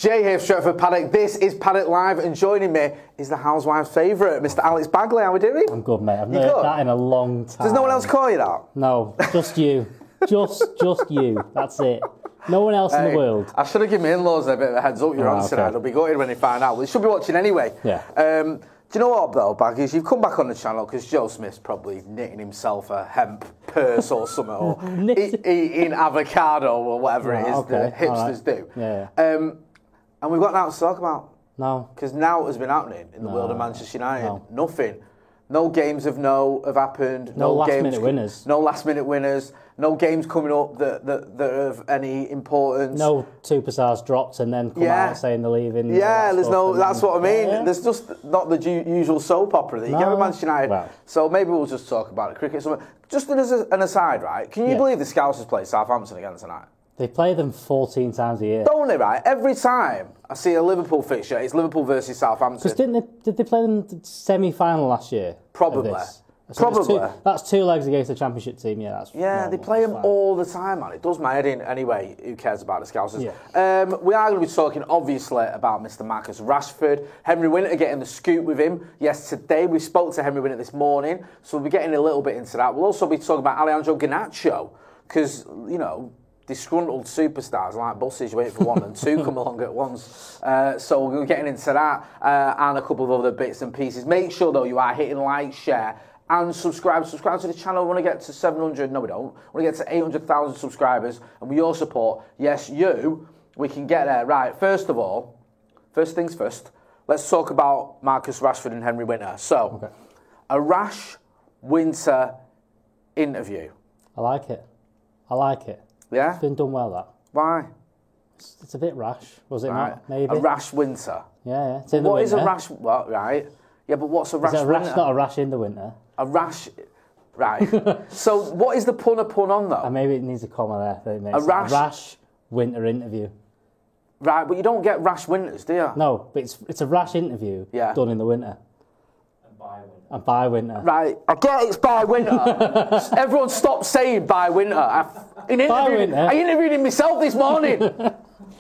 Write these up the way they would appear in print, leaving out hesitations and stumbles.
Jay here, Stretford Paddock. This is Paddock Live, and joining me is the housewives' favourite, Mr. Alex Bagley. How are we doing? I'm good, mate. I've not heard that in a long time. Does no one else call you that? No, just you. just you. That's it. No one else in the world. I should have given my in-laws a bit of a heads up. You're on tonight. They'll be gutted when they find out. Well, they should be watching anyway. Yeah. Do you know what, though, Baggies? You've come back on the channel because Joe Smith's probably knitting himself a hemp purse or something, or eating avocado or whatever it is that hipsters do. Yeah. And we've got nothing to talk about. No. Because now has been happening in the world of Manchester United. Nothing. No games have happened. No last-minute winners. No last-minute winners. No games coming up that are of any importance. No superstars dropped and then come out saying they're leaving. Yeah, there's no. That's what I mean. Yeah. There's just not the usual soap opera that you get with Manchester United. Well. So maybe we'll just talk about the cricket. Just as an aside, right? Can you believe the Scousers play Southampton again tonight? They play them 14 times a year. Don't they, right? Every time I see a Liverpool fixture, it's Liverpool versus Southampton. Because did they play them semi-final last year? Probably. So probably. That's 2 legs against the Championship team, they play them all the time, man. It does my head in anyway. Who cares about the Scousers? Yeah. We are going to be talking, obviously, about Mr. Marcus Rashford. Henry Winter getting the scoop with him. Yes, today we spoke to Henry Winter this morning, so we'll be getting a little bit into that. We'll also be talking about Alejandro Garnacho, because, disgruntled superstars like buses, you wait for one and two come along at once. So we're getting into that and a couple of other bits and pieces. Make sure, though, you are hitting like, share, and subscribe. Subscribe to the channel. We want to get to 700. No, we don't. We want to get to 800,000 subscribers. And with your support, yes, we can get there. Right, first of all, first things first, let's talk about Marcus Rashford and Henry Winter. So, a Rash Winter interview. I like it. Yeah? It's been done well, that. Why? It's a bit rash, was it not? Maybe. A rash winter. Yeah. It's in the winter. What is a rash? Well, right. Yeah, but what's a rash winter? Is not a rash in the winter? A rash. Right. So, what is the pun on, though? Maybe it needs a comma there. A rash winter interview. Right, but you don't get rash winters, do you? No, but it's a rash interview done in the winter. And by winter. Right, I get it's by winter. Everyone stop saying by winter. I interviewed him myself this morning.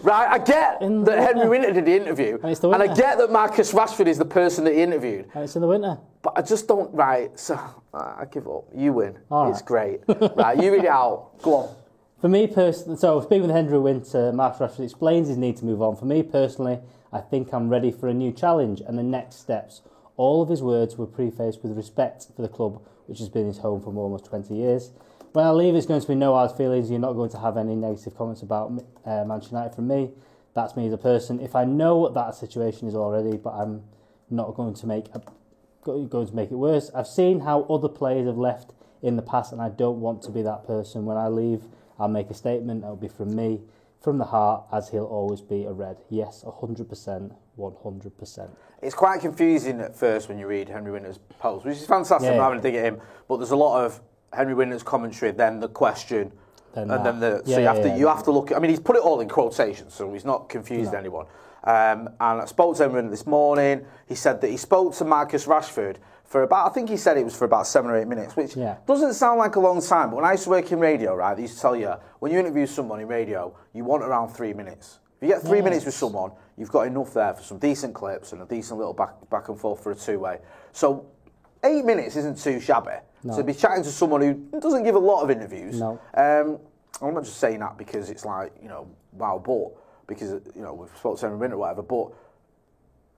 Right, I get that Henry Winter did the interview. And I get that Marcus Rashford is the person that he interviewed. And it's in the winter. But I just don't, so I give up. You win. All it's great. Right, you read it out. Go on. For me personally, so speaking with Henry Winter, Marcus Rashford explains his need to move on. For me personally, I think I'm ready for a new challenge and the next steps. All of his words were prefaced with respect for the club, which has been his home for almost 20 years. When I leave, it's going to be no hard feelings. You're not going to have any negative comments about Manchester United from me. That's me as a person. If I know what that situation is already, but I'm not going to make it worse. I've seen how other players have left in the past, and I don't want to be that person. When I leave, I'll make a statement. It'll be from me, from the heart, as he'll always be a Red. Yes, 100%, 100%. It's quite confusing at first when you read Henry Winter's post, which is fantastic. I'm having to dig at him, but there's a lot of Henry Winter's commentary, then the question, you have to look. I mean, he's put it all in quotations, so he's not confused anyone. And I spoke to Henry Winter this morning. He said that he spoke to Marcus Rashford for about, I think he said it was for about 7 or 8 minutes, which doesn't sound like a long time. But when I used to work in radio, right, they used to tell you when you interview someone in radio, you want around 3 minutes. If you get 3 minutes with someone, you've got enough there for some decent clips and a decent little back and forth for a two-way. So 8 minutes isn't too shabby. No. So to be chatting to someone who doesn't give a lot of interviews. No. I'm not just saying that because it's like, wow, but because, we've spoken to Henry Winter or whatever, but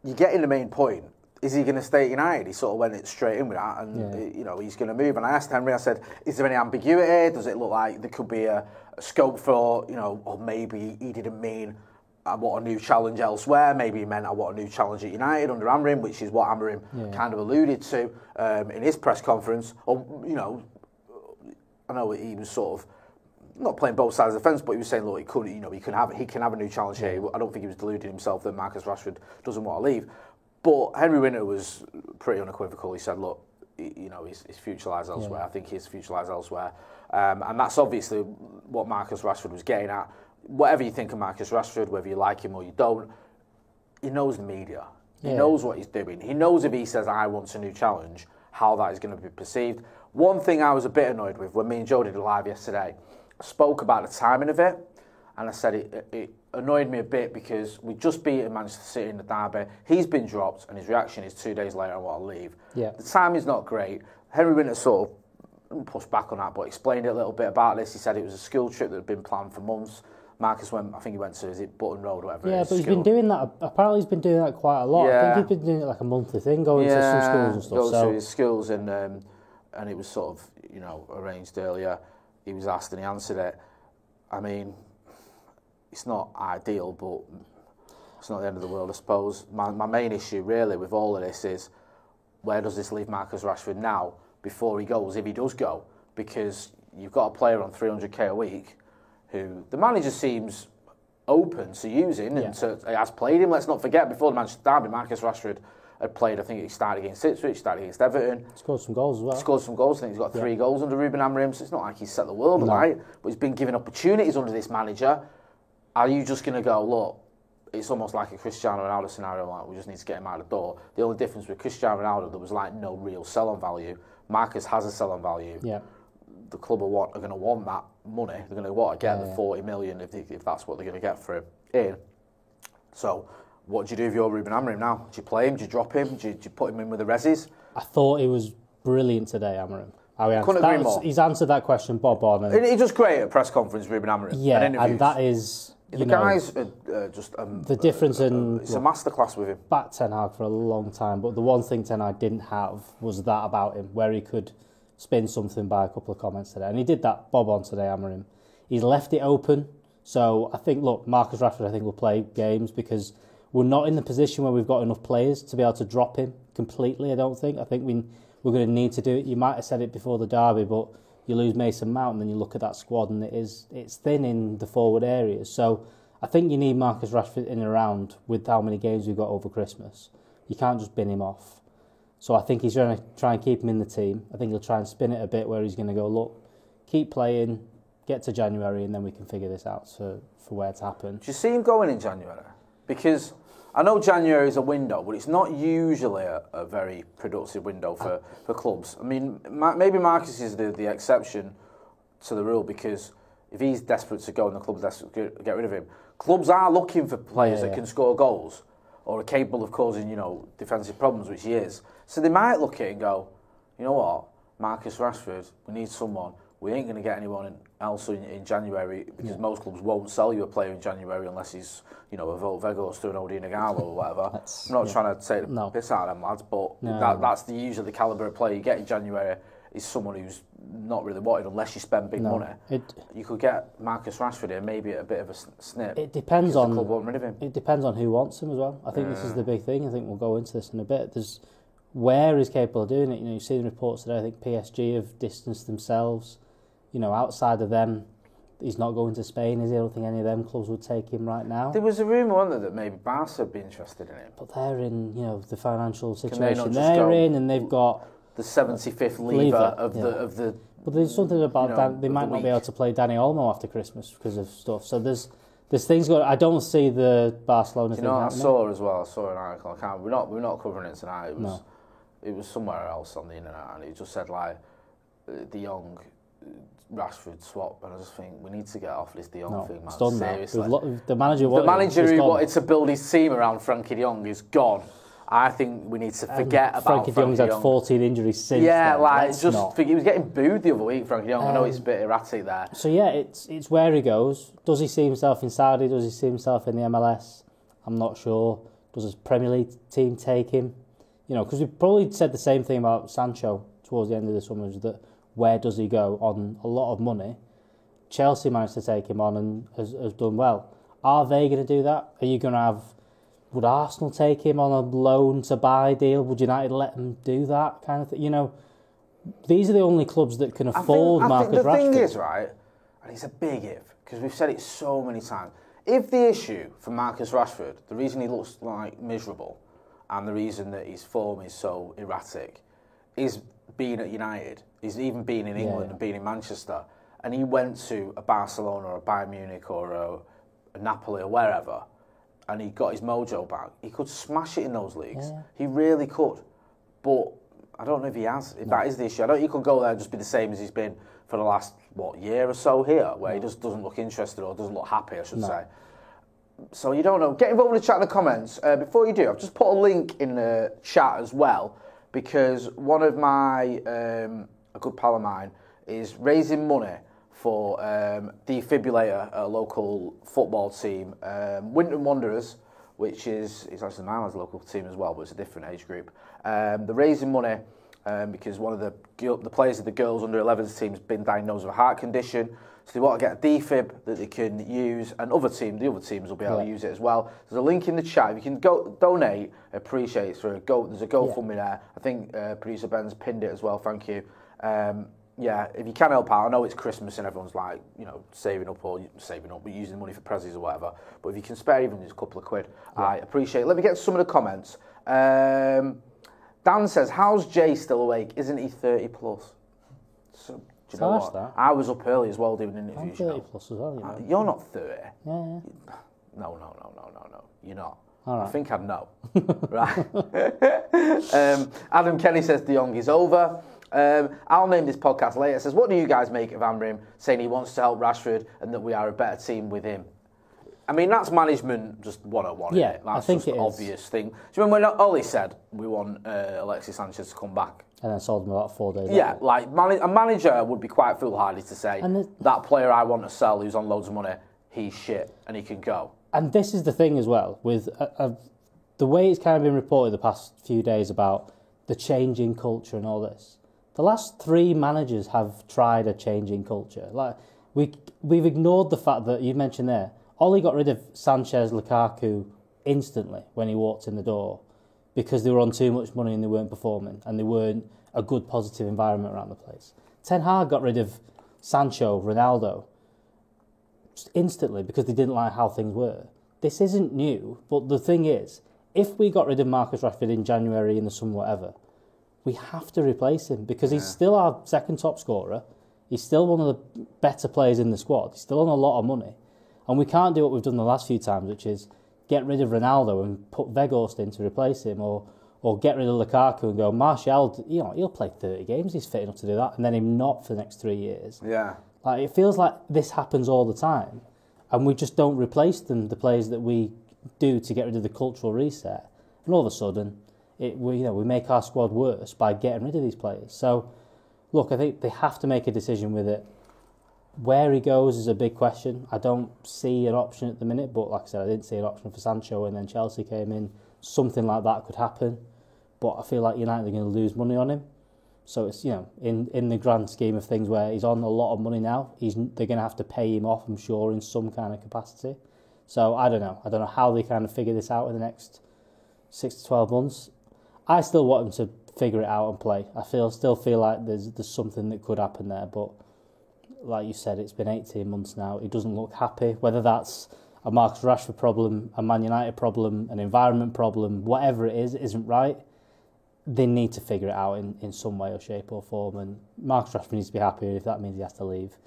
you get in the main point. Is he going to stay at United? He sort of went straight in with that, and he's going to move. And I asked Henry, I said, is there any ambiguity? Does it look like there could be a scope for, or maybe he didn't mean I want a new challenge elsewhere. Maybe he meant I want a new challenge at United under Amorim, which is what Amorim kind of alluded to in his press conference. Or, I know he was sort of not playing both sides of the fence, but he was saying, look, he can have a new challenge here. I don't think he was deluding himself that Marcus Rashford doesn't want to leave. But Henry Winter was pretty unequivocal. He said, look, his future lies elsewhere. I think his future lies elsewhere. And that's obviously what Marcus Rashford was getting at. Whatever you think of Marcus Rashford, whether you like him or you don't, he knows the media. He knows what he's doing. He knows if he says, I want a new challenge, how that is going to be perceived. One thing I was a bit annoyed with when me and Joe did a live yesterday, I spoke about the timing of it, and I said annoyed me a bit because we just beat Manchester City in the derby. He's been dropped, and his reaction is 2 days later, I want to leave. Yeah. The timing's not great. Henry Winter sort of pushed back on that, but explained it a little bit about this. He said it was a school trip that had been planned for months. Marcus went, I think he went to, is it Button Road or whatever it is? Yeah, but he's been doing that, apparently he's been doing that quite a lot. Yeah. I think he's been doing it like a monthly thing, going to some schools and stuff. Goes So to his schools, and it was sort of, arranged earlier. He was asked and he answered it. I mean, it's not ideal, but it's not the end of the world, I suppose. My main issue, really, with all of this is, where does this leave Marcus Rashford now, before he goes, if he does go? Because you've got a player on 300k a week, who the manager seems open to using, and he has played him. Let's not forget, before the Manchester derby, Marcus Rashford had played, I think he started against Ipswich, started against Everton. Scored some goals as well. Scored some goals. I think he's got 3 goals under Ruben Amorim, so it's not like he's set the world alight, but he's been given opportunities under this manager. Are you just going to go, look, it's almost like a Cristiano Ronaldo scenario, like we just need to get him out of the door. The only difference with Cristiano Ronaldo, there was like no real sell-on value. Marcus has a sell-on value. Yeah. The club are going to want that money. They're going to want to get the 40 million if that's what they're going to get for him in. So, what do you do with your Ruben Amorim now? Do you play him? Do you drop him? Do you put him in with the resis? I thought he was brilliant today, Amorim. Couldn't agree more. He's answered that question, bob on. And he does great at a press conference, Ruben Amorim. Yeah, and that is... The guy's just... the difference in... It's a masterclass with him. Backed Ten Hag for a long time, but the one thing Ten Hag didn't have was that about him, where he could spin something by a couple of comments today. And he did that bob on today, Amorim. He's left it open. So I think, look, Marcus Rashford, I think, will play games because we're not in the position where we've got enough players to be able to drop him completely, I don't think. I think we're going to need to do it. You might have said it before the derby, but you lose Mason Mount and then you look at that squad and it's thin in the forward areas. So I think you need Marcus Rashford in and around with how many games we've got over Christmas. You can't just bin him off. So I think he's going to try and keep him in the team. I think he'll try and spin it a bit where he's going to go, look, keep playing, get to January and then we can figure this out for where it's happened. Do you see him going in January? Because I know January is a window, but it's not usually a very productive window for clubs. I mean, maybe Marcus is the exception to the rule because if he's desperate to go and the club's desperate to get rid of him, clubs are looking for players that can score goals or are capable of causing, defensive problems, which he is. So they might look at it and go, you know what, Marcus Rashford, we need someone. We ain't going to get anyone else in January because most clubs won't sell you a player in January unless he's, a Volt Vegos to an Odin Nagalo or whatever. I'm not trying to take the piss out of them lads, but that's usually the calibre of player you get in January is someone who's not really wanted unless you spend big money. You could get Marcus Rashford here, maybe at a bit of a snip. It depends on the club won't rid of him. It depends on who wants him as well. I think this is the big thing. I think we'll go into this in a bit. There's where he's capable of doing it. You've seen reports today. I think PSG have distanced themselves. Outside of them, he's not going to Spain, is he? I don't think any of them clubs would take him right now. There was a rumour, wasn't there, that maybe Barca would be interested in him. But they're in, the financial situation they're in, and they've got the 75th lever of the. But there's something about they might not be able to play Dani Olmo after Christmas because of stuff. So there's things going. I don't see the Barcelona thing happening. I saw an article. We're not covering it tonight. It was somewhere else on the internet, and it just said like De Jong, Rashford swap, and I just think we need to get off this De Jong thing, man. It's done seriously. The manager who wanted to build his team around Frankie De Jong is gone. I think we need to forget about Frankie De Jong's had 14 injuries since. Yeah, then. He was getting booed the other week, Frankie De Jong. I know it's a bit erratic there. So yeah, it's where he goes. Does he see himself in Saudi? Does he see himself in the MLS? I'm not sure. Does his Premier League team take him? Because we probably said the same thing about Sancho towards the end of the summer, is that where does he go on a lot of money? Chelsea managed to take him on and has done well. Are they going to do that? Are you going to have... Would Arsenal take him on a loan to buy deal? Would United let them do that kind of thing? These are the only clubs that can afford Marcus Rashford. The thing is, right, and it's a big if, because we've said it so many times, if the issue for Marcus Rashford, the reason he looks like miserable and the reason that his form is so erratic is being at United, is even being in England and being in Manchester, and he went to a Barcelona or a Bayern Munich or a Napoli or wherever, and he got his mojo back, he could smash it in those leagues. Yeah. He really could. But I don't know if he has. If that is the issue. I don't think he could go there and just be the same as he's been for the last, year or so here, where he just doesn't look interested or doesn't look happy, I should say. So you don't know. Get involved in the chat in the comments. Before you do, I've just put a link in the chat as well, because one of my, a good pal of mine, is raising money for Defibrillator, a local football team, Winton Wanderers, which is actually my man's local team as well, but it's a different age group. They're raising money because one of the players of the girls under 11s team has been diagnosed with a heart condition. So they want to get a defib that they can use, and the other teams will be able to use it as well. There's a link in the chat. If you can go donate, appreciate it. There's a GoFundMe there. I think producer Ben's pinned it as well. Thank you. If you can help out, I know it's Christmas and everyone's like, saving up, but using money for prezzies or whatever. But if you can spare even just a couple of quid, I appreciate it. Let me get to some of the comments. Dan says, "How's Jay still awake? Isn't he 30 plus?" So, do you know what? That. I was up early as well doing interviews. I'm 30 plus as well. You're not 30. Yeah. No. You're not. All right. I think I'd know. Right. Adam Kenny says De Jong is over. I'll name this podcast later. It says, "What do you guys make of Amrim saying he wants to help Rashford and that we are a better team with him?" I mean, that's management just 101. Yeah, that's I think just it an is. Obvious thing. Do you remember when Ollie said we want Alexis Sanchez to come back? And then sold him about 4 days Yeah, later. like a manager would be quite foolhardy to say, that player I want to sell who's on loads of money, he's shit and he can go. And this is the thing as well, with the way it's kind of been reported the past few days about the changing culture and all this. The last 3 managers have tried a changing culture. Like we've ignored the fact that you mentioned there, Ollie got rid of Sanchez, Lukaku instantly when he walked in the door because they were on too much money and they weren't performing and they weren't a good positive environment around the place. Ten Hag got rid of Sancho, Ronaldo just instantly because they didn't like how things were. This isn't new, but the thing is, if we got rid of Marcus Rashford in January, in the summer, whatever, we have to replace him because he's still our second top scorer. He's still one of the better players in the squad. He's still on a lot of money. And we can't do what we've done the last few times, which is get rid of Ronaldo and put Weghorst in to replace him, or get rid of Lukaku and go, Martial, he'll play 30 games, he's fit enough to do that, and then him not for the next 3 years. Yeah. Like, it feels like this happens all the time, and we just don't replace the players that we do to get rid of the cultural reset. And all of a sudden, we make our squad worse by getting rid of these players. So, look, I think they have to make a decision with it. Where he goes is a big question. I don't see an option at the minute, but like I said, I didn't see an option for Sancho, and then Chelsea came in. Something like that could happen, but I feel like United are going to lose money on him. So it's in the grand scheme of things where he's on a lot of money now, they're going to have to pay him off, I'm sure, in some kind of capacity. So I don't know how they kind of figure this out in the next 6 to 12 months. I still want him to figure it out and play. I still feel like there's something that could happen there, but like you said, it's been 18 months now. He doesn't look happy. Whether that's a Marcus Rashford problem, a Man United problem, an environment problem, whatever it isn't right. They need to figure it out in some way or shape or form. And Marcus Rashford needs to be happy. If that means he has to leave,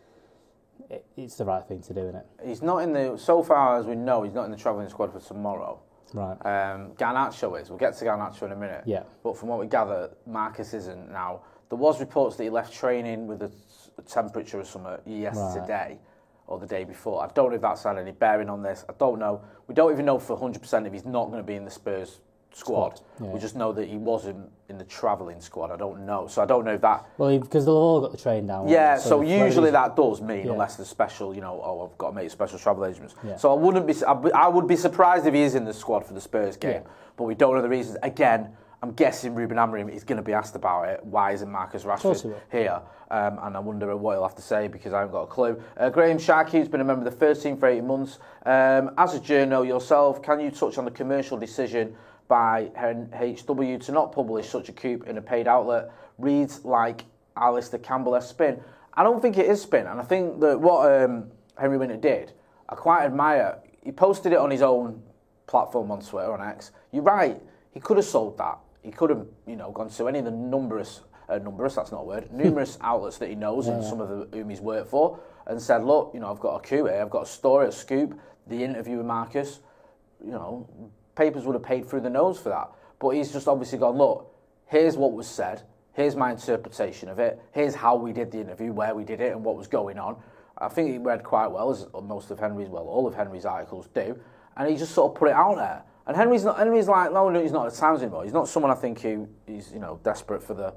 it's the right thing to do, isn't it? He's not so far as we know, he's not in the travelling squad for tomorrow. Right. Garnacho is. We'll get to Garnacho in a minute. Yeah. But from what we gather, Marcus isn't now. There was reports that he left training with a temperature or something yesterday or the day before. I don't know if that's had any bearing on this. I don't know. We don't even know for 100% if he's not going to be in the Spurs squad. Yeah. We just know that he wasn't in the travelling squad. I don't know. So I don't know if that... Well, because they've all got the train down. Yeah, so usually that does mean, unless there's special, I've got to make special travel arrangements. Yeah. So I would be surprised if he is in the squad for the Spurs game. Yeah. But we don't know the reasons. Again, I'm guessing Ruben Amorim is going to be asked about it. Why isn't Marcus Rashford here? And I wonder what he'll have to say because I haven't got a clue. Graham Sharkey, who's been a member of the first team for 18 months. As a journo yourself, can you touch on the commercial decision by HW to not publish such a coup in a paid outlet? Reads like Alistair Campbell-esque spin. I don't think it is spin. And I think that what Henry Winter did, I quite admire. He posted it on his own platform on Twitter, on X. You're right. He could have sold that. He could have, gone to any of the numerous outlets that he knows and some of whom he's worked for and said, look, I've got a coup here, I've got a story, a scoop, the interview with Marcus, papers would have paid through the nose for that. But he's just obviously gone, look, here's what was said, here's my interpretation of it, here's how we did the interview, where we did it and what was going on. I think it read quite well, as all of Henry's articles do. and he just sort of put it out there. And Henry's like, no, he's not at times anymore. He's not someone I think who is, you know, desperate for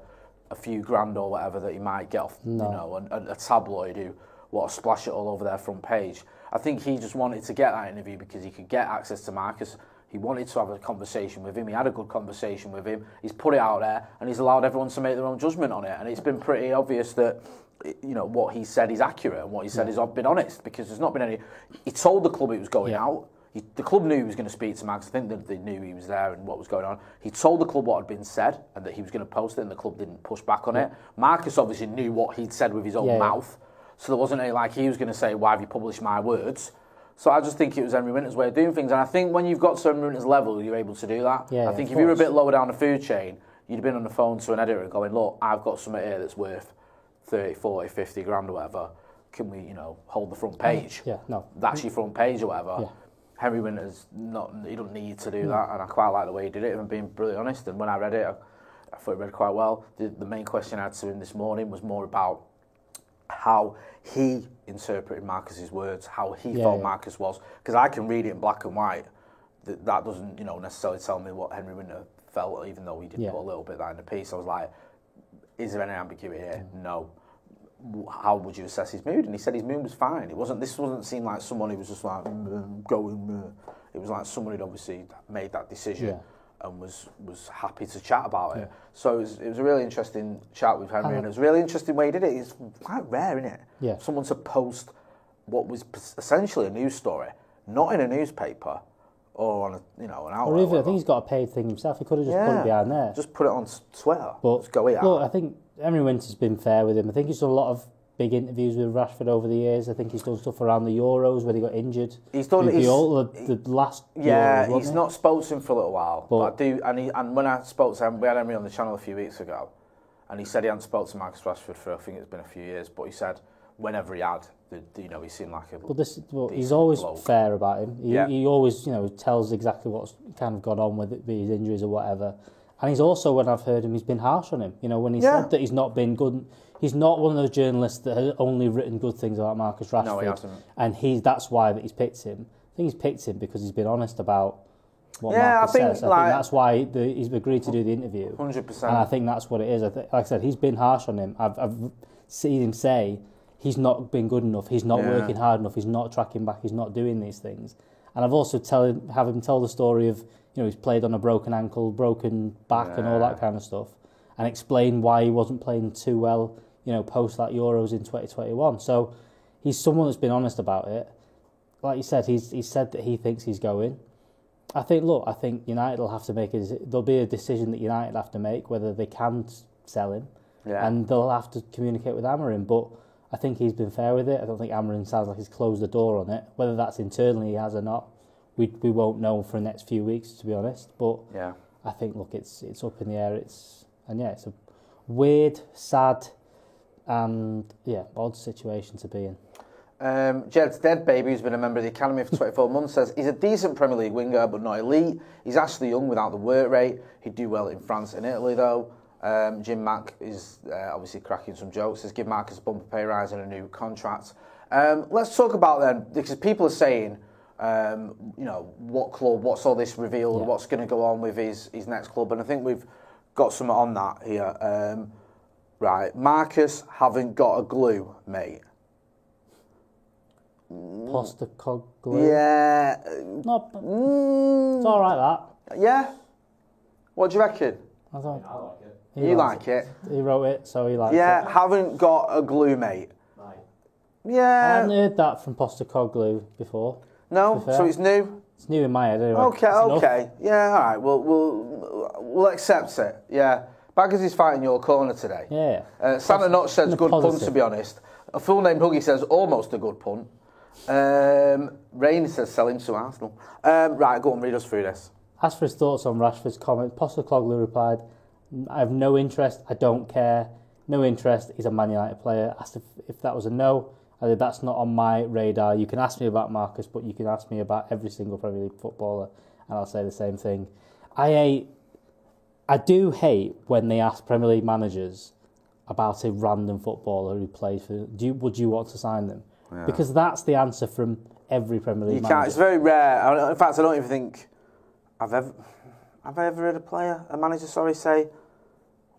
a few grand or whatever that he might get off, you know, a tabloid who want to splash it all over their front page. I think he just wanted to get that interview because he could get access to Marcus. He wanted to have a conversation with him. He had a good conversation with him. He's put it out there, and he's allowed everyone to make their own judgment on it. And it's been pretty obvious that, you know, what he said is accurate and what he said has been honest, because there's not been any. He told the club he was going out. The club knew he was going to speak to Max. I think that they knew he was there and what was going on. He told the club what had been said and that he was going to post it, and the club didn't push back on it. Marcus obviously knew what he'd said with his own mouth, so there wasn't any like he was going to say, why have you published my words? So I just think it was Henry Winter's way of doing things, and I think when you've got to Henry Winter's level, you're able to do that. I think if you were a bit lower down the food chain, you'd have been on the phone to an editor going, look, I've got something here that's worth 30, 40, 50 grand or whatever. Can we, you know, hold the front page? That's your front page or whatever. Henry Winter's not, he doesn't need to do that, and I quite like the way he did it, and being brutally honest. And when I read it, I thought he read it quite well. The main question I had to him this morning was more about how he interpreted Marcus's words, how he thought Marcus was, because I can read it in black and white. That doesn't, you know, necessarily tell me what Henry Winter felt, even though he did put a little bit of that in the piece. I was like, is there any ambiguity here? No. How would you assess his mood? And he said his mood was fine. This wasn't seem like someone who was just like going. It was like someone who'd obviously made that decision and was happy to chat about it. So it was a really interesting chat with Henry, and it was a really interesting way he did it. It's quite rare, isn't it? Someone to post what was essentially a news story, not in a newspaper or on an outlet. Or even, I think he's got a paid thing himself. He could have just put it behind there. Just put it on Twitter. But just go here. Look, I think Henry Winter's been fair with him. I think he's done a lot of big interviews with Rashford over the years. I think he's done stuff around the Euros when he got injured. He's done the last. Euros, he's not spoken to him for a little while. But I do, and when I spoke to him, we had Henry on the channel a few weeks ago, and he said he hadn't spoken to Marcus Rashford for, I think it's been a few years, but he said whenever he had, he seemed like a. He's always bloke. fair about him. He always, tells exactly what's kind of gone on with his injuries or whatever. And he's also, when I've heard him, he's been harsh on him. When he said that he's not been good. He's not one of those journalists that has only written good things about Marcus Rashford. No, he hasn't. And that's why that he's picked him. I think he's picked him because he's been honest about what Marcus says. I think that's why he's agreed to do the interview. 100%. And I think that's what it is. Like I said, he's been harsh on him. I've seen him say he's not been good enough. He's not working hard enough. He's not tracking back. He's not doing these things. And I've also have him tell the story of he's played on a broken ankle, broken back, and all that kind of stuff, and explain why he wasn't playing too well. Post that Euros in 2021. So he's someone that's been honest about it. Like you said, he's said that he thinks he's going. I think United will have to make there'll be a decision that United have to make whether they can sell him, and they'll have to communicate with Amorim. But I think he's been fair with it. I don't think Amorim sounds like he's closed the door on it. Whether that's internally he has or not, we won't know for the next few weeks, to be honest. But I think it's up in the air. It's a weird, sad, and odd situation to be in. Jed's dead baby, who's been a member of the academy for 24 months, says he's a decent Premier League winger but not elite. He's Ashley Young without the work rate. He'd do well in France and Italy though. Jim Mack is obviously cracking some jokes. Says give Marcus a bumper pay rise and a new contract. Let's talk about then, because people are saying what club, what's all this revealed, what's going to go on with his next club, and I think we've got something on that here. Right, Marcus haven't got a glue, mate. Postecoglou. Yeah. It's all right, that. Yeah? What do you reckon? I like it. You like it? He wrote it, so he likes it. Yeah, haven't got a glue, mate. Right. Yeah. I hadn't heard that from Postecoglou before. No? So it's new? It's new in my head anyway. Okay. Yeah, all right. We'll accept it. Yeah. Baggers is fighting your corner today. Yeah. Santa Notch says good pun, to be honest. A full name Huggy says almost a good pun. Rain says sell him to Arsenal. Right, go on, read us through this. As for his thoughts on Rashford's comment, Postecoglou replied, I have no interest, I don't care. No interest, he's a Man United player. Asked if that was a no. I said, that's not on my radar. You can ask me about Marcus, but you can ask me about every single Premier League footballer, and I'll say the same thing. I do hate when they ask Premier League managers about a random footballer who plays for. Would you want to sign them? Yeah. Because that's the answer from every Premier League You manager. can't. It's very rare. In fact, I don't even think have I ever heard a manager, say,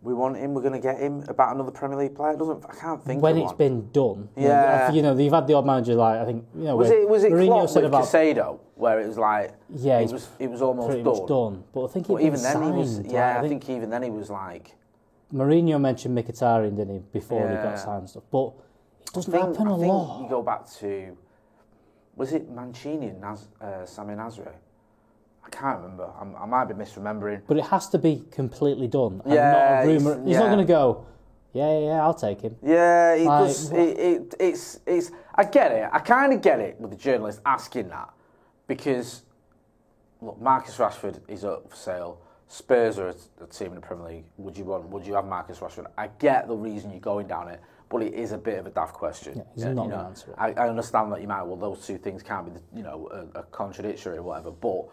we want him, we're going to get him, about another Premier League player. I can't think when of it's one. been done. Yeah. You've had the odd manager like, I think, Was it Mourinho Klopp said with about Casado, where it was like, Yeah, it was almost pretty done. much done. But I think But even then he was, signed, yeah, like, I think even then he was like, Mourinho mentioned Mkhitaryan, didn't he, before he Yeah. got signed and stuff. But it doesn't I happen a think lot. you go back to, was it Mancini and Sami Nasri? I can't remember. I might be misremembering. But it has to be completely done. And Yeah, not a rumour. it's- He's not yeah. going to go, yeah, I'll take him. Yeah, it Like, does. It's. I get it. I kind of get it with the journalist asking that because, look, Marcus Rashford is up for sale. Spurs are a team in the Premier League. Would you have Marcus Rashford? I get the reason you're going down it, but it is a bit of a daft question. Yeah, he's not going to answer it. I understand that you might. Well, those two things can't be, a contradictory or whatever. But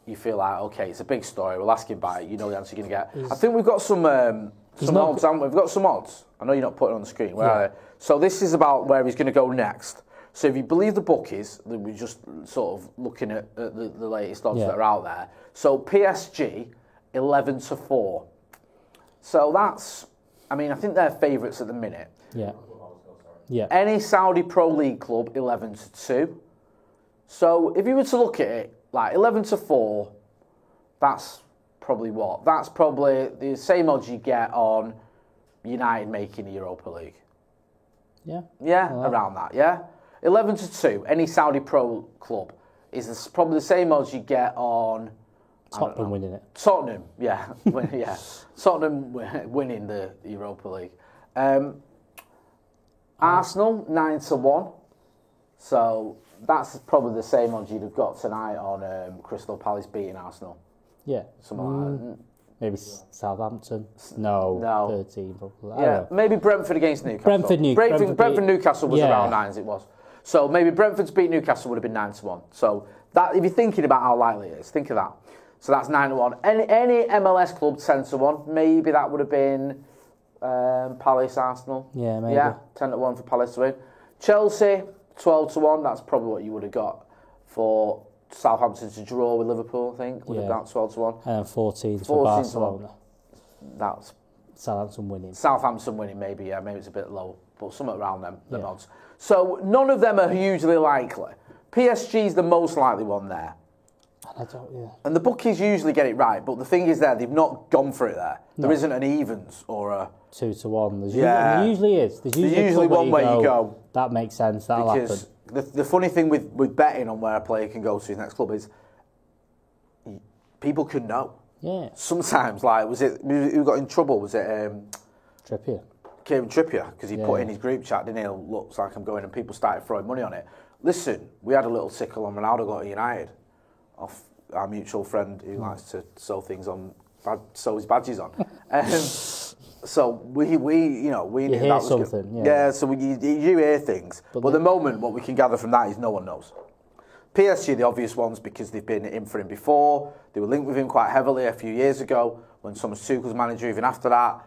you feel like, okay, it's a big story. We'll ask him about it. You know the answer you're going to get. I think we've got some odds, haven't we? We've got some odds. I know you're not putting it on the screen. Where are they? So this is about where he's going to go next. So if you believe the bookies, that we're just sort of looking at the latest odds that are out there. So PSG, 11-4. So that's, I think they're favourites at the minute. Yeah. Yeah. Any Saudi Pro League club, 11-2. So if you were to look at it, like 11-4, that's probably what? That's probably the same odds you get on United making the Europa League. Yeah. Yeah, around that, yeah? 11-2, any Saudi Pro club is probably the same odds you get on Tottenham winning it. Tottenham, yeah. Tottenham winning the Europa League. Arsenal, 9-1. So that's probably the same odds you'd have got tonight on Crystal Palace beating Arsenal. Yeah. Something like that. Maybe Southampton. No. 13 probably. Yeah, maybe Brentford against Newcastle. Brentford Newcastle was around 9 as it was. So maybe Brentford's beat Newcastle would have been 9-1. So that, if you're thinking about how likely it is, think of that. So that's 9-1. Any MLS club 10-1. Maybe that would have been Palace, Arsenal. Yeah, maybe. Yeah, 10-1 for Palace to win. Chelsea 12-1. That's probably what you would have got for Southampton to draw with Liverpool. I think would have got 12-1. And 14 for Barcelona. That's Southampton winning. Maybe. Yeah, maybe it's a bit low, but somewhere around them odds. So none of them are hugely likely. PSG's the most likely one there. And the bookies usually get it right, but the thing is they've not gone for it there. No. There isn't an evens or a 2-1. There usually is. There's usually one where you go. That makes sense. That'll happen. Because the funny thing with betting on where a player can go to his next club is people can know. Yeah. Sometimes, like, who got in trouble? Was it Trippier? Kieran Trippier, because he put in his group chat, didn't he? Looks like I'm going, and people started throwing money on it. Listen, we had a little tickle on Ronaldo got to United off our mutual friend who likes to sew things on, sew his badges on. So we knew hear that was something, good. yeah. So you hear things, but at the moment, what we can gather from that is no one knows. PSG, the obvious ones, because they've been in for him before. They were linked with him quite heavily a few years ago when Thomas Tuchel's manager. Even after that,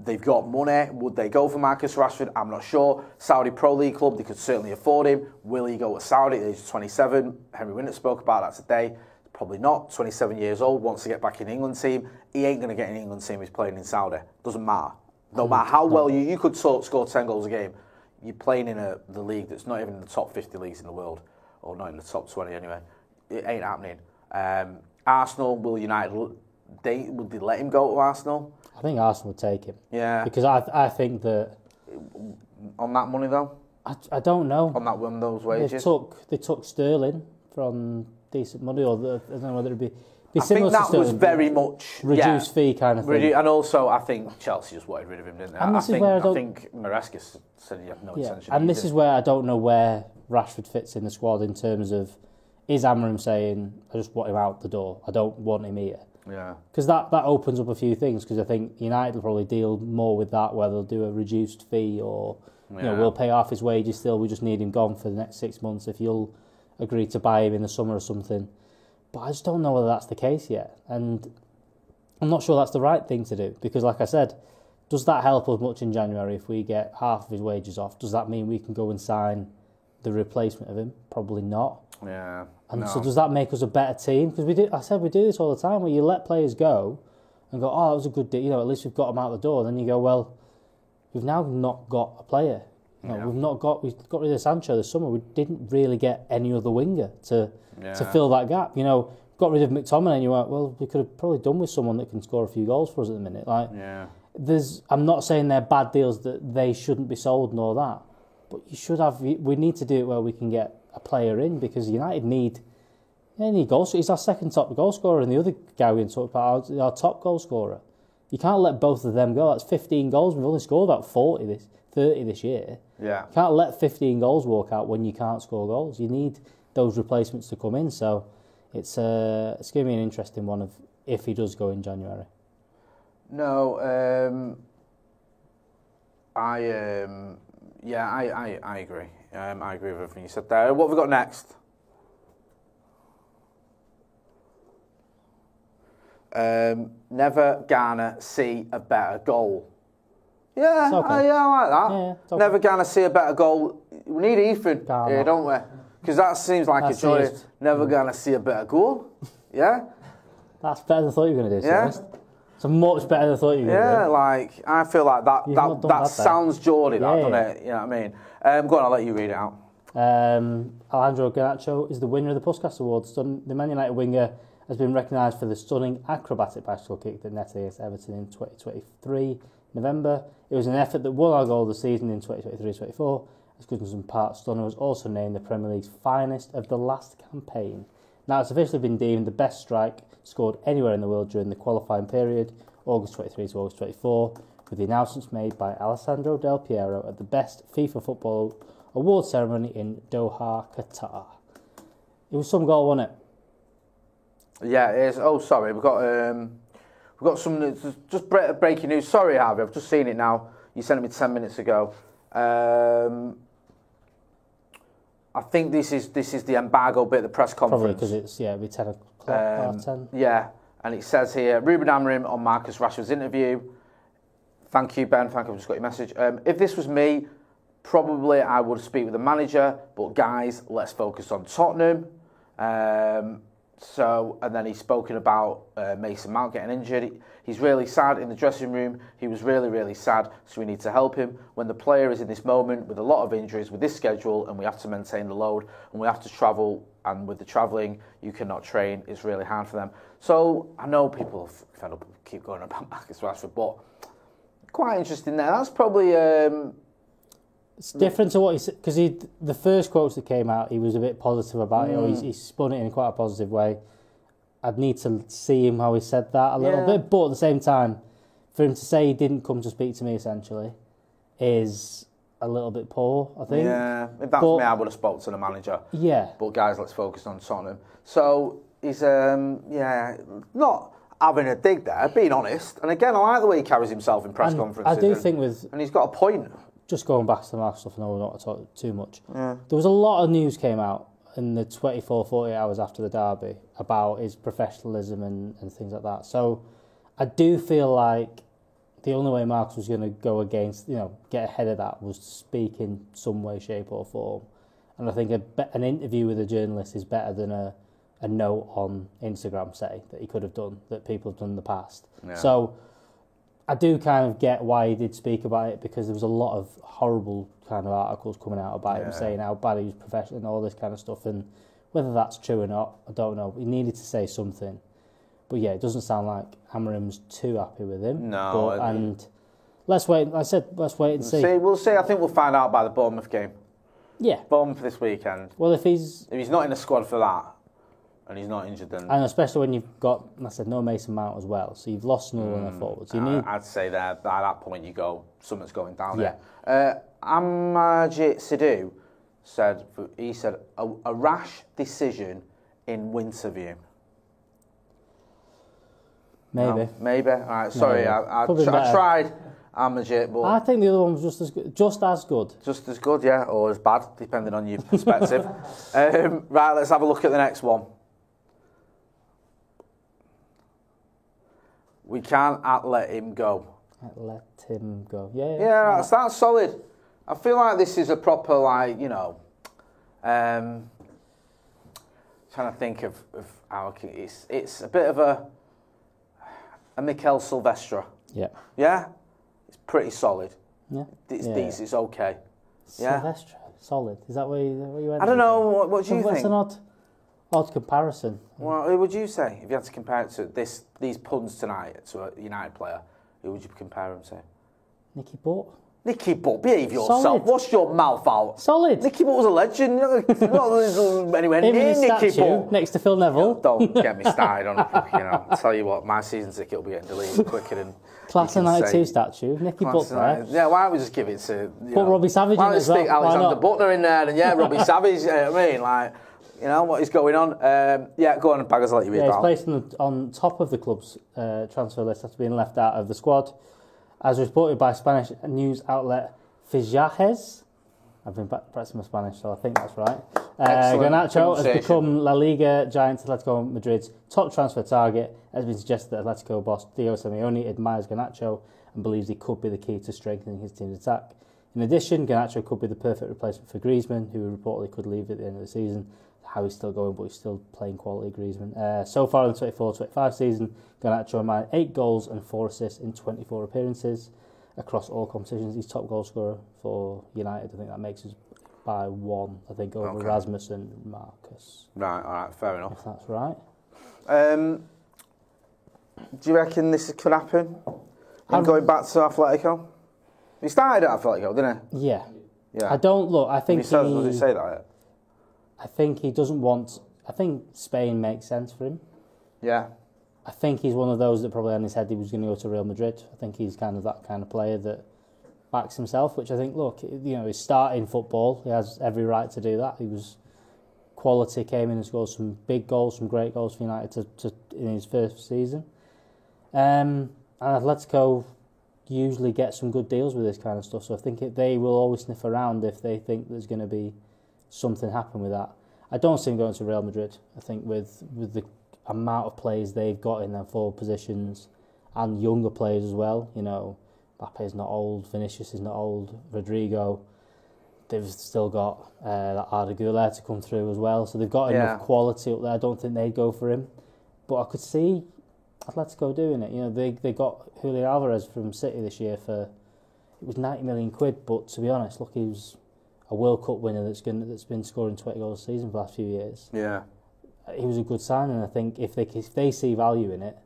they've got money. Would they go for Marcus Rashford? I'm not sure. Saudi Pro League club, they could certainly afford him. Will he go to Saudi at the age of 27? Henry Winter spoke about that today. Probably not. 27 years old, wants to get back in the England team. He ain't going to get in the England team. He's playing in Saudi. Doesn't matter. No matter how well you could score 10 goals a game, you're playing in the league that's not even in the top 50 leagues in the world, or not in the top 20 anyway. It ain't happening. Arsenal, will United, would they let him go to Arsenal? I think Arsenal would take him. Yeah. Because I think that... On that money, though? I don't know. On those wages? They took Sterling from decent money, or I don't know whether it'd be I similar think to that Sterling, was very much... reduced fee kind of thing. And also, I think Chelsea just wanted rid of him, didn't they? And this is where I think Maresca said he had no intention. And this is where I don't know where Rashford fits in the squad in terms of, is Amorim saying, I just want him out the door, I don't want him here? Yeah. Because that opens up a few things, because I think United will probably deal more with that, where they'll do a reduced fee, or we'll pay half his wages still, we just need him gone for the next 6 months if you'll agree to buy him in the summer or something. But I just don't know whether that's the case yet. And I'm not sure that's the right thing to do, because like I said, does that help us much in January if we get half of his wages off? Does that mean we can go and sign the replacement of him? Probably not. Yeah. And so does that make us a better team? Because we do this all the time, where you let players go and go, oh, that was a good deal. At least we've got them out the door. Then you go, well, we've now not got a player. We've got rid of Sancho this summer. We didn't really get any other winger to fill that gap. Got rid of McTominay, and you went, well, we could have probably done with someone that can score a few goals for us at the minute. I'm not saying they're bad deals, that they shouldn't be sold nor that, but you should have. We need to do it where we can get a player in, because United need goals. He's our second top goal scorer, and the other guy we talked about, our top goal scorer. You can't let both of them go. That's 15 goals. We've only scored about 30 this year. Yeah. You can't let 15 goals walk out when you can't score goals. You need those replacements to come in. So it's going to be an interesting one if he does go in January. No, I agree. I agree with everything you said there. What have we got next? Never gonna see a better goal. Yeah, okay. I like that. Yeah, never gonna see a better goal. We need Ethan here, don't we? Because that seems like a joy. Never gonna see a better goal. Yeah? That's better than I thought you were going to do, Celeste. It's much better than I thought you were going to do. I feel like that sounds Geordie, doesn't it? You know what I mean? Go on, I'll let you read it out. Alejandro Garnacho is the winner of the Puskas Awards. The Man United winger has been recognised for the stunning acrobatic bicycle kick that netted against Everton in 2023 November. It was an effort that won our goal of the season in 2023-24. As Gudmundsson Park Stunner was also named the Premier League's finest of the last campaign. Now it's officially been deemed the best strike scored anywhere in the world during the qualifying period, August 23 to August 24, with the announcements made by Alessandro Del Piero at the Best FIFA Football Award ceremony in Doha, Qatar. It was some goal, wasn't it? Yeah, it is. Oh, sorry, we've got some just breaking news. Sorry, Harvey, I've just seen it now. You sent it me 10 minutes ago. I think this is the embargo bit of the press conference. Probably because it'll be 10 o'clock, half 10. Yeah, and it says here, Ruben Amorim on Marcus Rashford's interview. Thank you, Ben. Thank you, I've just got your message. If this was me, probably I would speak with the manager, but guys, let's focus on Tottenham. And then he's spoken about Mason Mount getting injured. He's really sad in the dressing room. He was really, really sad, so we need to help him. When the player is in this moment with a lot of injuries, with this schedule, and we have to maintain the load, and we have to travel, and with the travelling, you cannot train. It's really hard for them. So I know people are fed up and keep going about Marcus Rashford, but quite interesting there. That's probably... It's different to what he said, because the first quotes that came out, he was a bit positive about it, or he spun it in quite a positive way. I'd need to see him how he said that a little bit, but at the same time, for him to say he didn't come to speak to me, essentially, is a little bit poor, I think. Yeah, if that's me, I would have spoke to the manager. Yeah. But guys, let's focus on Tottenham. So he's, not having a dig there, being honest. And again, I like the way he carries himself in press conferences. I do think and he's got a point. Just going back to the Mark stuff, I know we're not to talk too much. Yeah. There was a lot of news came out in the 24, 48 hours after the derby about his professionalism and things like that. So I do feel like the only way Marcus was going to go against, get ahead of that was to speak in some way, shape or form. And I think an interview with a journalist is better than a note on Instagram, say, that he could have done, that people have done in the past. Yeah. So I do kind of get why he did speak about it, because there was a lot of horrible kind of articles coming out about him saying how bad he was professional and all this kind of stuff, and whether that's true or not, I don't know. He needed to say something. But yeah, it doesn't sound like Amorim's too happy with him. No. And let's wait. I said let's wait and see. We'll see. I think we'll find out by the Bournemouth game. Yeah. Bournemouth this weekend. Well, if he's not in the squad for that, and he's not injured, then... And especially when you've got, I said, no Mason Mount as well, so you've lost another one of the forwards. I'd say that at that point you go, something's going down there. Amajit Sidhu said, a rash decision in Winterview. Maybe. No, maybe. All right, sorry, I tried Amajit, but... I think the other one was just as good. Just as good, yeah, or as bad, depending on your perspective. Right, let's have a look at the next one. We can't let him go. Let him go. Yeah. Yeah, that's solid. I feel like this is a proper, Trying to think of how it's a bit of a Mikel Silvestre. Yeah. Yeah? It's pretty solid. Yeah. It's decent, it's okay. Yeah? Silvestre, solid. Is that what you went I don't know, what do you That's think? an odd comparison. Well, who would you say? If you had to compare it to these puns tonight to a United player, who would you compare him to? Nicky Butt. Nicky Butt, behave yourself. Solid. Wash your mouth out. Solid. Nicky Butt was a legend. You're not anywhere Him near in his Nicky statue Butt. next to Phil Neville. Don't get me started on it. I'll tell you what, my season ticket will be getting deleted quicker than Class of 92 statue. Nicky Butt there. Yeah, why don't we just give it to... Put Robbie Savage in as well. Stick Why Alexander not? Butler in there, and yeah, Robbie Savage, you know what I mean? Like, you know, what is going on? Yeah, go on, Baggers, I'll let you read Yeah, he's that. placed on top of the club's transfer list after being left out of the squad. As reported by Spanish news outlet Fichajes. I've been practicing my Spanish, so I think that's right. Garnacho has become La Liga giant Atletico Madrid's top transfer target. It has been suggested that Atletico boss Diego Simeone admires Garnacho and believes he could be the key to strengthening his team's attack. In addition, Garnacho could be the perfect replacement for Griezmann, who reportedly could leave at the end of the season. How he's still going, but he's still playing quality Griezmann. So far in the 24-25 season, Garnacho made 8 goals and 4 assists in 24 appearances across all competitions. He's top goal scorer for United. I think that makes us by 1, I think, over Rasmus and Marcus. Right, all right, fair enough. If that's right. Do you reckon this could happen? Him going back to Atletico? He started at Atletico, didn't he? Yeah. Yeah. I don't look. I think Does he say that yet? I think he doesn't want. I think Spain makes sense for him. Yeah. I think he's one of those that probably on his head he was going to go to Real Madrid. I think he's kind of that kind of player that backs himself, which I think, look, you know, he's starting football. He has every right to do that. He was quality, came in and scored some big goals, some great goals for United in his first season. And Atletico usually get some good deals with this kind of stuff, so I think they will always sniff around if they think there's going to be something happen with that. I don't see him going to Real Madrid. I think with the amount of players they've got in their forward positions and younger players as well, you know, Mbappe's not old, Vinicius is not old, Rodrigo, they've still got that Arda Güler to come through as well, so they've got enough quality up there. I don't think they'd go for him, but I could see Atletico doing it. You know, they got Julian Alvarez from City this year for, it was 90 million quid, but to be honest, look, he was a World Cup winner that's been scoring 20 goals a season for the last few years. Yeah. He was a good signing. I think if they see value in it,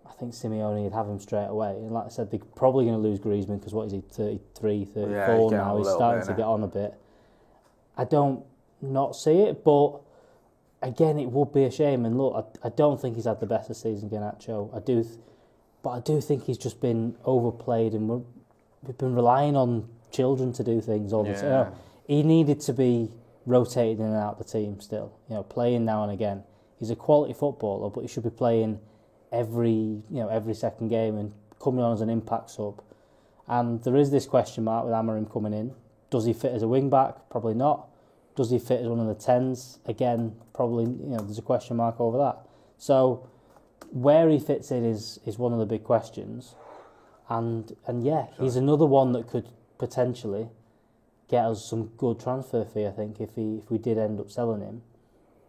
I think Simeone would have him straight away. And like I said, they're probably going to lose Griezmann because what is he, 33, 34 now? He's starting to get on a bit. I don't not see it, but again, it would be a shame. And look, I don't think he's had the best of season, Garnacho. But I do think he's just been overplayed, and we've been relying on children to do things all the time. You know, he needed to be rotated in and out of the team still, you know, playing now and again. He's a quality footballer, but he should be playing every second game and coming on as an impact sub. And there is this question mark with Amorim coming in. Does he fit as a wing back? Probably not. Does he fit as one of the 10s? Again, probably, you know, there's a question mark over that. So where he fits in is one of the big questions. And yeah, he's another one that could potentially get us some good transfer fee, I think, if we did end up selling him.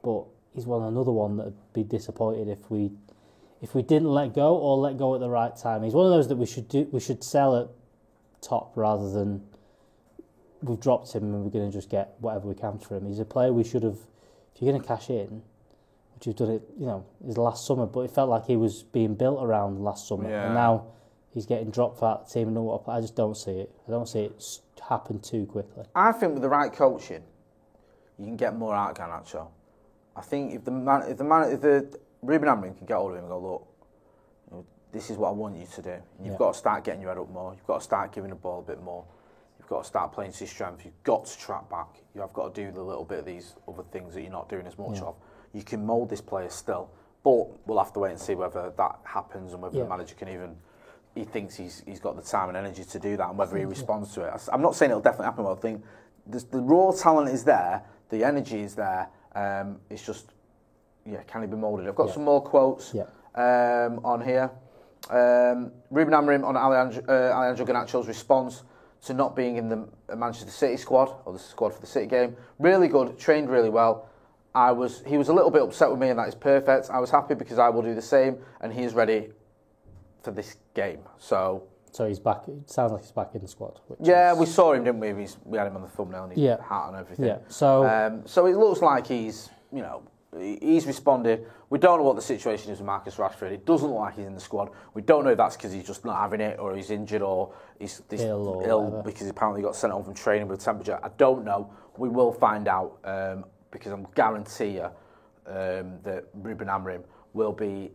But he's another one that would be disappointed if we didn't let go or let go at the right time. He's one of those that we should sell at top rather than we've dropped him and we're going to just get whatever we can for him. He's a player we should have, if you're going to cash in, which you've done it, you know, his last summer, but it felt like he was being built around last summer. Yeah. And now he's getting dropped out of the team and I just don't see it. I don't see it happen too quickly. I think with the right coaching, you can get more out of Garnacho. I think if the Ruben Amorim can get hold of him and go, look, you know, this is what I want you to do. You've got to start getting your head up more. You've got to start giving the ball a bit more. You've got to start playing to your strength. You've got to track back. You have got to do the little bit of these other things that you're not doing as much of. You can mould this player still, but we'll have to wait and see whether that happens and whether the manager can even. He thinks he's got the time and energy to do that, and whether he responds to it. I'm not saying it'll definitely happen, but I think the raw talent is there, the energy is there. It's just, can he be moulded? I've got some more quotes on here. Ruben Amorim on Alejandro Garnacho's response to not being in the Manchester City squad, or the squad for the City game. Really good, trained really well, he was a little bit upset with me, and that is perfect. I was happy because I will do the same, and he is ready for this game. So he's back. It sounds like he's back in the squad. We saw him, didn't we? We had him on the thumbnail and his hat and everything. Yeah. So it looks like he's responded. We don't know what the situation is with Marcus Rashford. It doesn't look like he's in the squad. We don't know if that's because he's just not having it, or he's injured, or he's ill because he apparently got sent home from training with temperature. I don't know. We will find out because I guarantee you that Ruben Amorim will be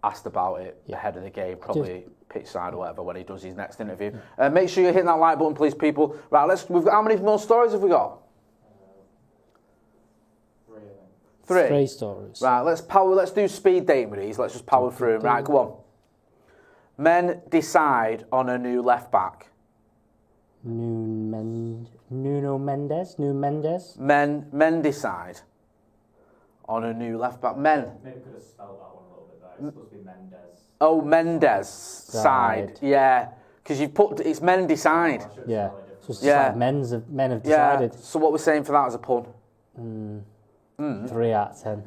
asked about it ahead of the game, probably pitch side or whatever, when he does his next interview. Make sure you hit that like button, please, people. Right, we've got, how many more stories have we got? 3. 3 stories. Right, let's do speed dating with these. Let's just power through them. Right, go on. Men decide on a new left back. Nuno Mendes. Men decide on a new left back. Men. Maybe could have spelled that one a little bit better. It's supposed to be Mendes. Oh, Mendes side. Yeah, because you've put it's men decide. Yeah. So it's like men have decided. Yeah. So what we're saying for that as a pun? 3 out of 10.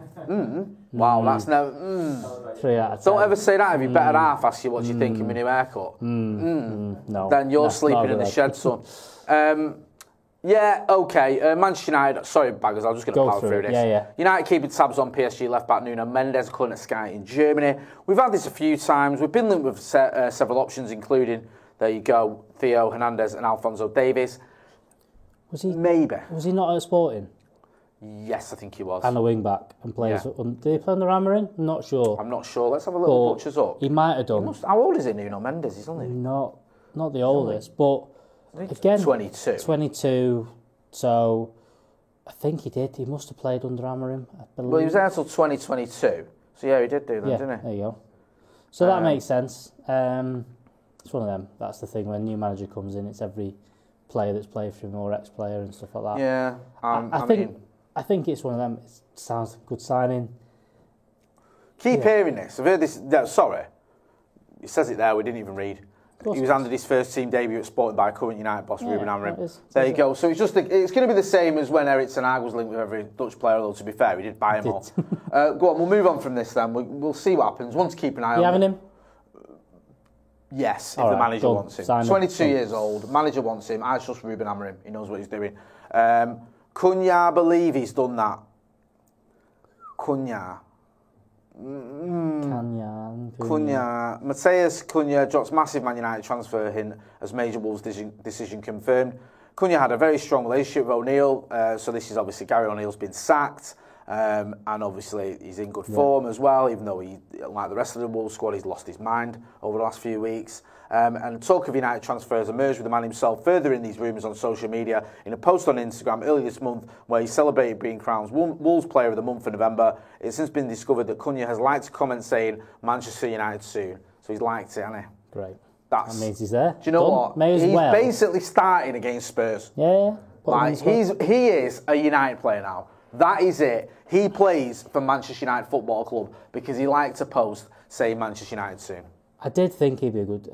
Wow, that's no. 3 out of 10. Don't ever say that if your better half asks you what you think of my new haircut. No. Then you're sleeping in the shed, son. Okay. Manchester United. Sorry, baggers. I'm just going to power through this. Yeah. United keeping tabs on PSG left back Nuno Mendes, according to Sky in Germany. We've had this a few times. We've been linked with several options, including there you go, Theo Hernandez and Alphonso Davies. Was he? Maybe. Was he not at Sporting? Yes, I think he was. And a wing back and plays. Yeah. Did he play under Amorim? I'm not sure. I'm not sure. Let's have a little butchers up. He might have done. How old is he, Nuno Mendes? He's only not the oldest, but again, 22. 22. So I think he did. He must have played under Amorim, I believe. Well, he was there until 2022. So yeah, he did do that, didn't he? There you go. So that makes sense. It's one of them. That's the thing. When a new manager comes in, it's every player that's played for him or ex-player and stuff like that. Yeah, I think it's one of them. It sounds like a good signing. Keep hearing this. I've heard this. No, sorry. It says it there. We didn't even read. He was handed his first team debut at Sporting by current United boss Ruben Amorim. There you go. So it's it's going to be the same as when Erik ten Hag was linked with every Dutch player. Although to be fair, we did buy him all. Go on. We'll move on from this then. We'll see what happens. One to keep an eye on. You having him? Yes, if the manager wants him. Sign 22 years old. Manager wants him. I trust Ruben Amorim. He knows what he's doing. Cunha, I believe he's done that. Cunha. Mateus Cunha drops massive Man United transfer hint as major Wolves decision confirmed. Cunha had a very strong relationship with O'Neill, so this is obviously Gary O'Neill's been sacked, and obviously he's in good form as well, even though he, like the rest of the Wolves squad, he's lost his mind over the last few weeks. And talk of United transfers emerged with the man himself furthering these rumours on social media in a post on Instagram earlier this month where he celebrated being crowned Wolves Player of the Month for November. It's since been discovered that Cunha has liked a comment saying Manchester United soon. So he's liked it, hasn't he? Great. That means he's there. Do you know what? May as he's well. basically starting against Spurs. Yeah. Like, he is a United player now. That is it. He plays for Manchester United Football Club because he liked to post saying Manchester United soon. I did think he'd be good.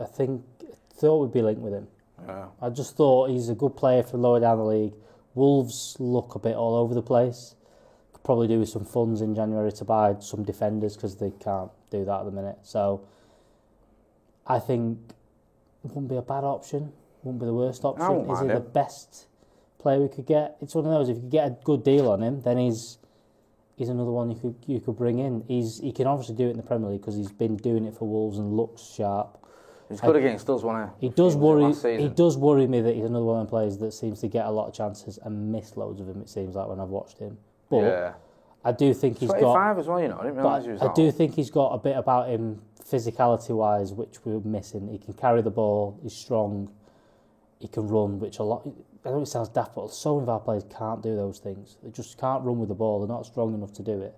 Thought we'd be linked with him. Yeah. I just thought he's a good player for lower down the league. Wolves look a bit all over the place. Could probably do with some funds in January to buy some defenders because they can't do that at the minute. So I think it wouldn't be a bad option. Wouldn't be the worst option. Is he the best player we could get? It's one of those. If you could get a good deal on him, then he's another one you could bring in. He can obviously do it in the Premier League because he's been doing it for Wolves and looks sharp. He's good against us, wasn't he? He does worry me that he's another one of the players that seems to get a lot of chances and miss loads of them. It seems like when I've watched him, but I do think he's 25 as well. You know, I didn't realise he was. I do think he's got a bit about him physicality-wise, which we were missing. He can carry the ball. He's strong. He can run, which a lot. I know it sounds daft, but so many of our players can't do those things. They just can't run with the ball. They're not strong enough to do it,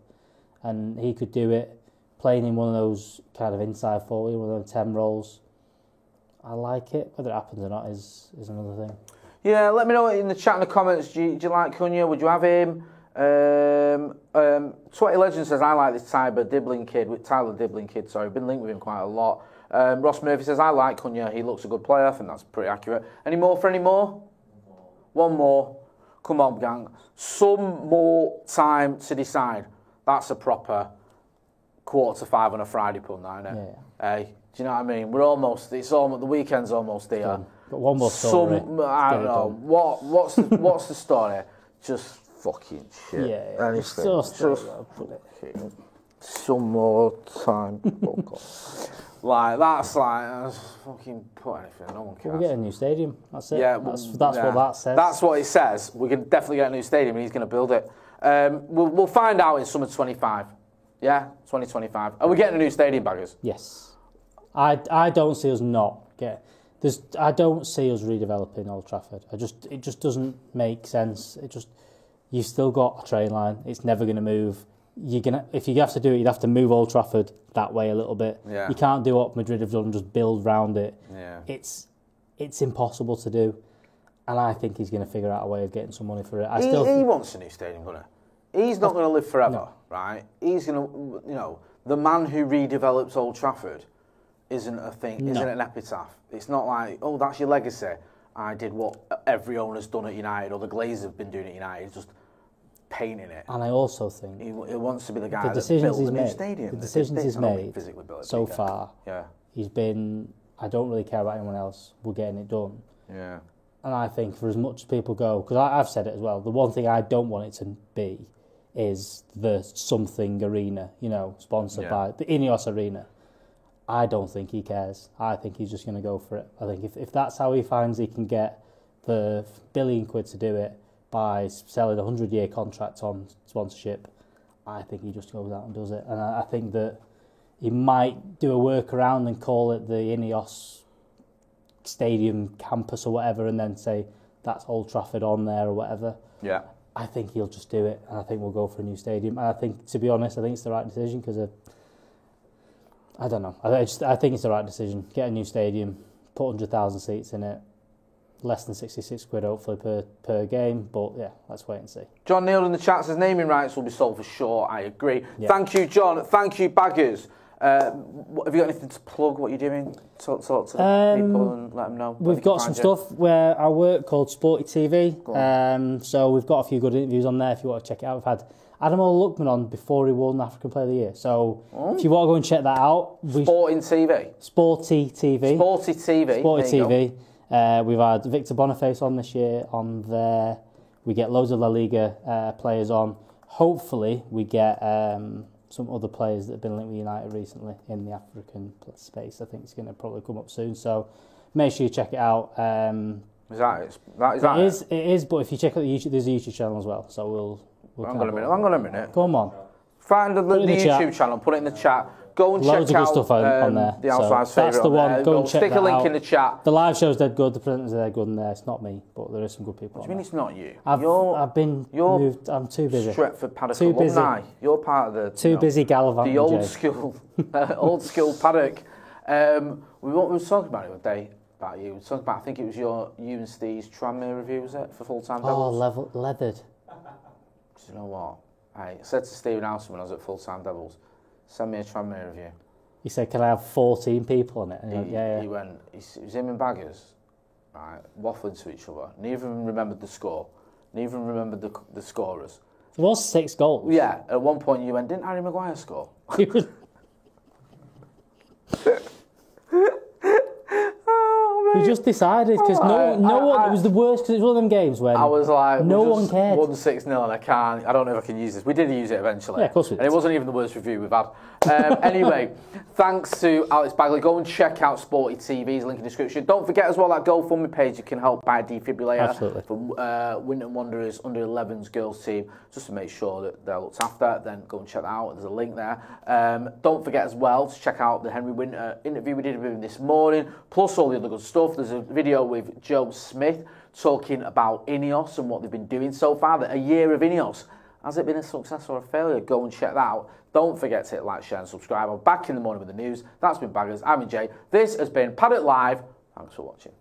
and he could do it. Playing in one of those kind of inside forward, one of those 10 roles. I like it. Whether it happens or not is another thing. Yeah, let me know in the chat in the comments. Do you like Cunha? Would you have him? 20 Legend says, I like this Tyler Dibbling kid. Sorry, been linked with him quite a lot. Ross Murphy says, I like Cunha. He looks a good player. I think that's pretty accurate. Any more for any more? One more. Come on, gang. Some more time to decide. That's a proper 4:45 on a Friday pun, now, isn't it? Yeah. Hey, do you know what I mean? The weekend's almost here. But one more story. I don't know. What's the story? Just fucking shit. Yeah. Honestly, some more time. That's fucking put anything. No one cares. We'll get a new stadium. That's it. Yeah, that's what that says. That's what it says. We can definitely get a new stadium, and he's going to build it. We'll find out in summer 25. Yeah, 2025. Are we getting a new stadium, Baggers? Yes. I don't see us not get. I don't see us redeveloping Old Trafford. It just doesn't make sense. You've still got a train line. It's never going to move. If you have to do it, you'd have to move Old Trafford that way a little bit. Yeah. You can't do what Madrid have done, just build round it. Yeah. It's impossible to do, and I think he's going to figure out a way of getting some money for it. He wants a new stadium, doesn't he? He's not going to live forever, right? He's going to, the man who redevelops Old Trafford isn't a thing, isn't an epitaph. It's not like, oh, that's your legacy. I did what every owner's done at United, or the Glazers have been doing at United, just painting it. And I also think he wants to be the guy that built the new stadium. The decisions he's made so far, he's been, I don't really care about anyone else, we're getting it done. Yeah. And I think for as much as people go, because I've said it as well, the one thing I don't want it to be is the something arena, sponsored by the Ineos Arena. I don't think he cares. I think he's just going to go for it. I think if that's how he finds he can get the £1 billion to do it by selling a 100-year contract on sponsorship, I think he just goes out and does it. And I think that he might do a workaround and call it the Ineos Stadium campus or whatever, and then say that's Old Trafford on there or whatever. Yeah. I think he'll just do it, and I think we'll go for a new stadium. And I think, to be honest, I think it's the right decision because I don't know. I think it's the right decision. Get a new stadium, put 100,000 seats in it, less than 66 quid hopefully per game. But yeah, let's wait and see. John Neal in the chat says naming rights will be sold for sure. I agree. Yeah. Thank you, John. Thank you, Baggers. Have you got anything to plug? What you're doing? Talk to the people and let them know. We've got some stuff where I work called Sporty TV. So we've got a few good interviews on there if you want to check it out. We've had Adam Luckman on before he won African Player of the Year. So if you want to go and check that out. Sporting TV. Sporty TV. Sporty TV. Sporty TV. We've had Victor Boniface on this year on there. We get loads of La Liga players on. Hopefully we get some other players that have been linked with United recently in the African space. I think it's going to probably come up soon. So make sure you check it out. Is that it? It is, but if you check out the YouTube, there's a YouTube channel as well. So we'll Hang on a minute. Come on. Find the YouTube channel, put it in the chat. Go and Loads check of good out stuff on there. The Housewives so that's favourite the one. there. Go and check stick that a link out. in the chat. The live show's dead good. The presenters are dead good in there. It's not me, but there is some good people. What do you mean it's not you? I've been moved. I'm too busy. Stretford Paddock Too busy. alumni. You're part of the busy gallivanting. The old school Paddock. We were talking about it one day about you. We were talking about, I think it was you and Steve's Tranmere review, was it, for Full-Time Devils? Oh, leathered. Do you know what? I said to Stephen Howson when I was at Full-Time Devils, send me a Tranmere review. He said, can I have 14 people on it? And He went, it was him and Baggers, right, waffling to each other. Neither of them remembered the score. Neither of them remembered the scorers. There was 6 goals. Yeah, at one point you went, didn't Harry Maguire score? He was... We just decided because no one. It was the worst because it was one of them games when I was like, no one cared. 1-6-0, and I don't know if I can use this. We did use it eventually. Yeah, of course we did. And it wasn't even the worst review we've had. Anyway, thanks to Alex Bagley. Go and check out Sporty TV's link in the description. Don't forget as well that GoFundMe page. You can help buy a defibrillator. Absolutely. For Winton Wanderers under 11s girls team, just to make sure that they're looked after. Then go and check that out. There's a link there. Don't forget as well to check out the Henry Winter interview we did with him this morning, plus all the other good stuff. There's a video with Joe Smith talking about Ineos and what they've been doing so far. A year of Ineos. Has it been a success or a failure? Go and check that out. Don't forget to hit like, share and subscribe. I'm back in the morning with the news. That's been Baggers. I'm Jay. This has been Paddock Live. Thanks for watching.